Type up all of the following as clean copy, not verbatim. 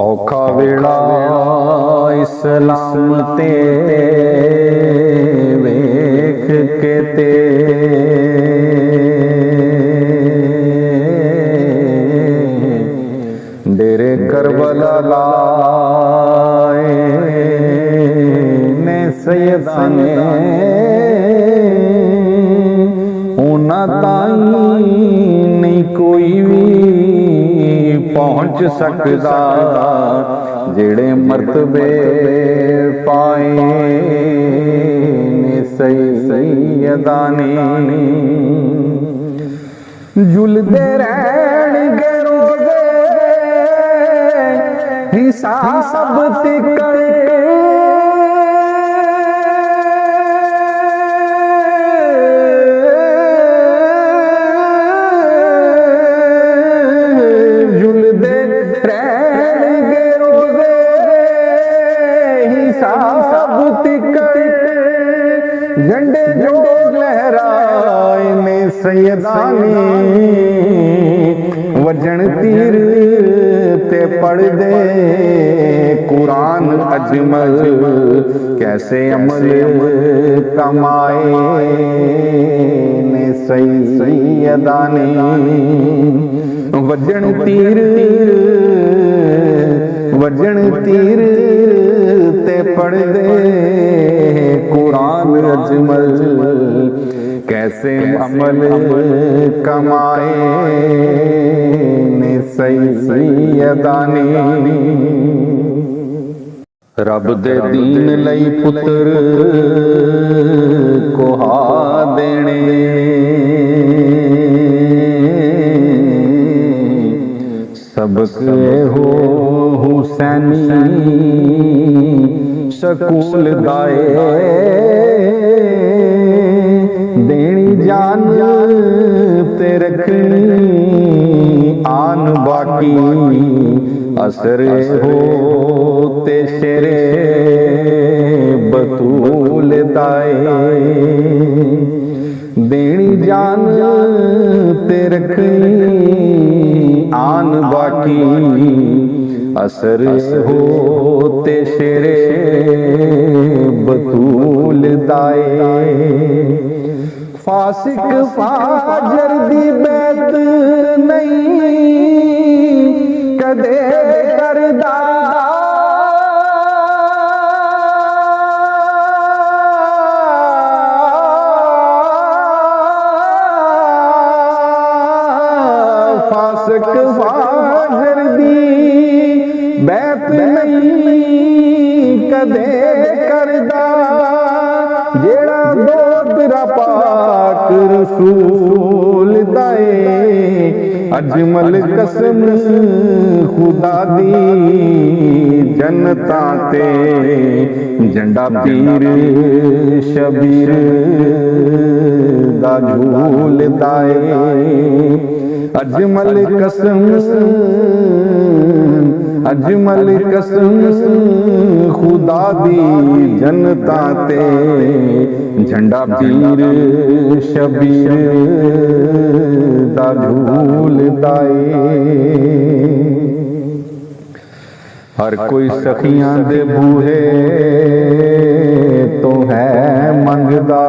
औखा वेला इस्लाम ते वेख के ते डेरे करबला लाए ने सैयदा ने उन्हां ताईं नहीं कोई भी पहुंच सकदा जेड़े मरतबे पाए ने सैयदा ने। जुलदे रहणगे रोज़े हिसाब तिकड़े झंडे जो लहराए ने सैयदा ने वजन तीर ते पढ़ दे कुरान अजमल कैसे अमल कमाए ने सैयदा ने वजन तीर ते पढ़ दे कुरान अजमल कैसे अमल कमाए ने सैयदा ने। रब दे दीन लई पुत्र कोहा देने सबक हो हुसैनी सकूल दाए देनी जान ते रखनी आन बाकी असर हो ते शेरे बतूल दाए देनी जान ते रखनी आन बाकी असर होते शेरे बतूल दाए। फासिक फाजर दी बैत नहीं कदे करदा फासिक फाजर दी बैत नहीं कदे करदा जेड़ा दोतरा पाक रसूल दाए अजमल कसम खुदा दी जनता ते झंडा पीर शबीर दा झूल दाए अजमल कसम खुदा दी जनता ते झंडा पीर शबीर दा झूल दाए। हर कोई सखियां दे बूहे तो है मंगदा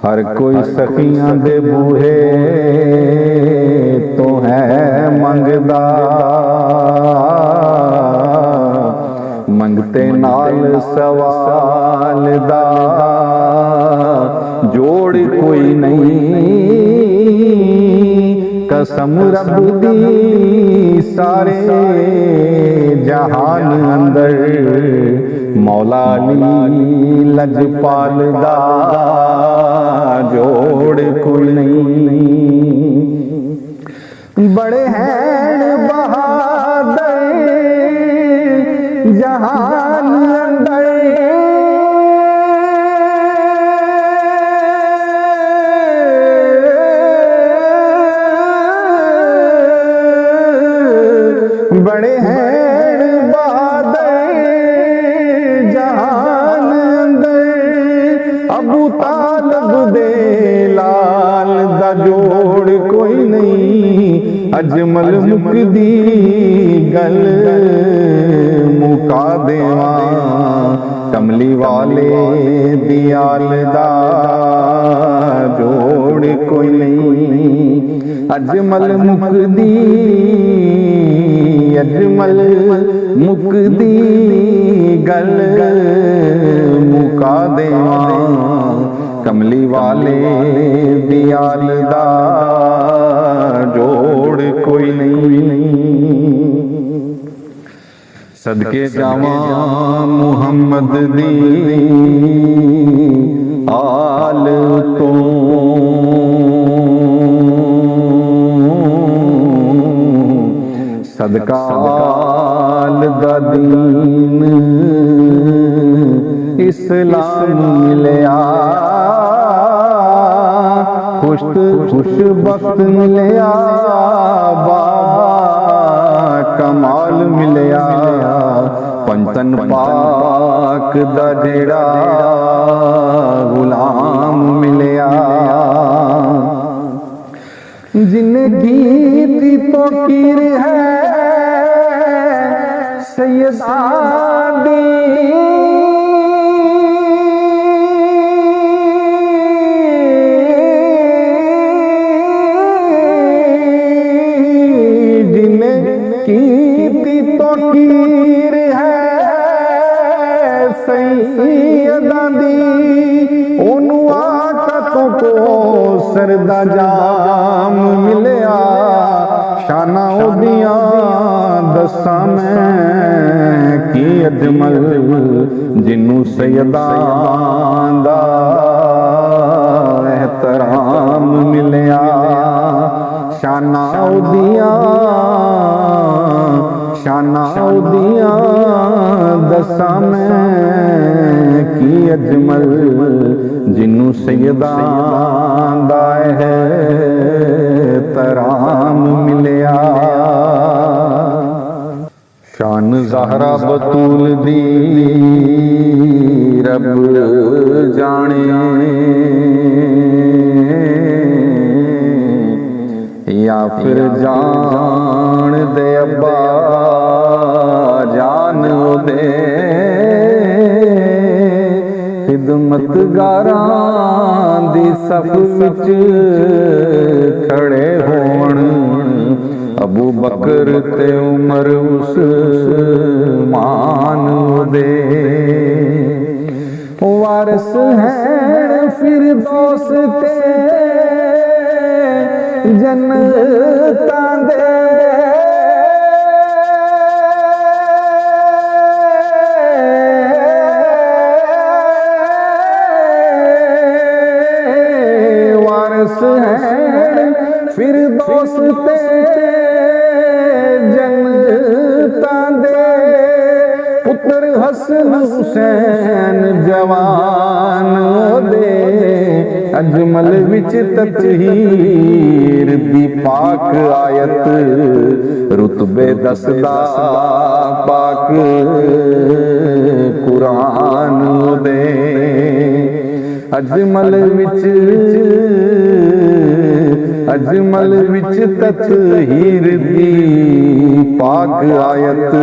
हर कोई सखियां दे बूहे तो है मंगदा मंगते नाल सवाल दा जोड़ कोई नहीं कसम रब दी सारे जहान अंदर मौला अली लजपाल दा जोड़ कोई नहीं। बड़े हैं बहादुर जहान अंदर बड़े हैं बहादुर जहान अंदर अबू तालिब दे लाल दा जोड़ कोई नहीं अजमल मुकदी गल मुका देवा कमली वाले दियाल दा जोड़ कोई नहीं। अजमल मुकदी अजमल मुकदी गल मुका देवा कमली वाले दियाल दा जोड़ कोई नहीं। सदके जावा मुहम्मद दी आल तो सदका आल दा दीन इस्लाम मिलया खुश खुश बख्त मिलया बाबा कमाल मिलया पंचन पाक दा जेड़ा गुलाम मिलया जिन्हें गीती तो कीर है सैयदा दी कीर है सैयदा दी ओनू आका को सरदा जाम मिलया शाना ओदियां दसा मैं की अजमल जिन्नू सैयदा दा एहतराम मिलया शाना ओदियां शाना ओदियां दसा मैं की अजमल जिन्नू सैयदा दा एहतराम मिलया शान ज़हरा बतूल दी रब जाने या फिर जान दे अब्बा जान दे खिदमतगारां दी सफ विच खड़े होण अबू बकर ते उमर उस्मान दे वारिस हैं फिरदौस ते जन्नतां दे वारिस हैं फिरदौस ते जन्नतां दे पुत्र हसन हुसैन जवान दे अजमल विच ततहीर दी पाक आयत रुतबे दसदा पाक कुरान दे अजमल विच ततहीर दी पाक आयत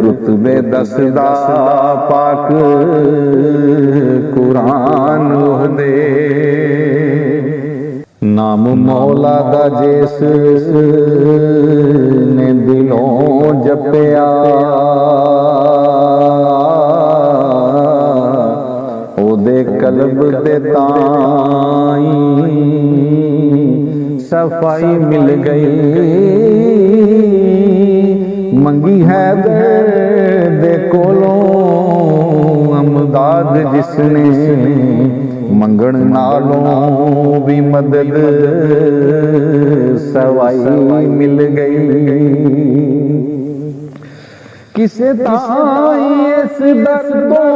रुतबे दसदा पाक कुरान दे नाम मौला दा जिस ने दिलों जपया ओदे कल्ब दे ताई सफाई मिल गई मंगी है दे कोलों अमदाद जिसने मंगण नालों भी मदद सवाई मिल गई किसे ताई इस दर्दों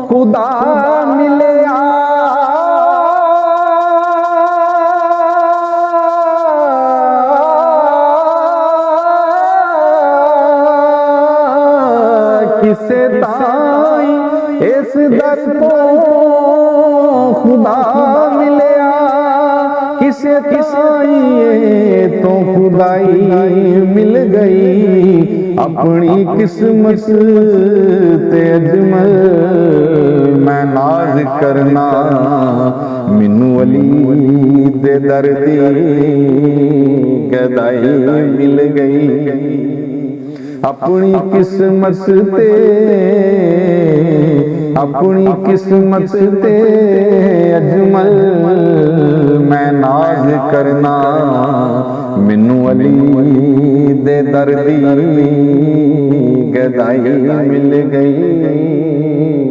खुदा मिलया किसे ताई इस दर को खुदा मिलया किसे ताई खुदाई मिल गई अपनी किस्मत ते अजमल मैं नाज करना मैनू अली दे दर दी गदाई मिल गई अपनी किस्मत ते अजमल मैं नाज करना मैनू अली दे दर दी गदाई मिल गई।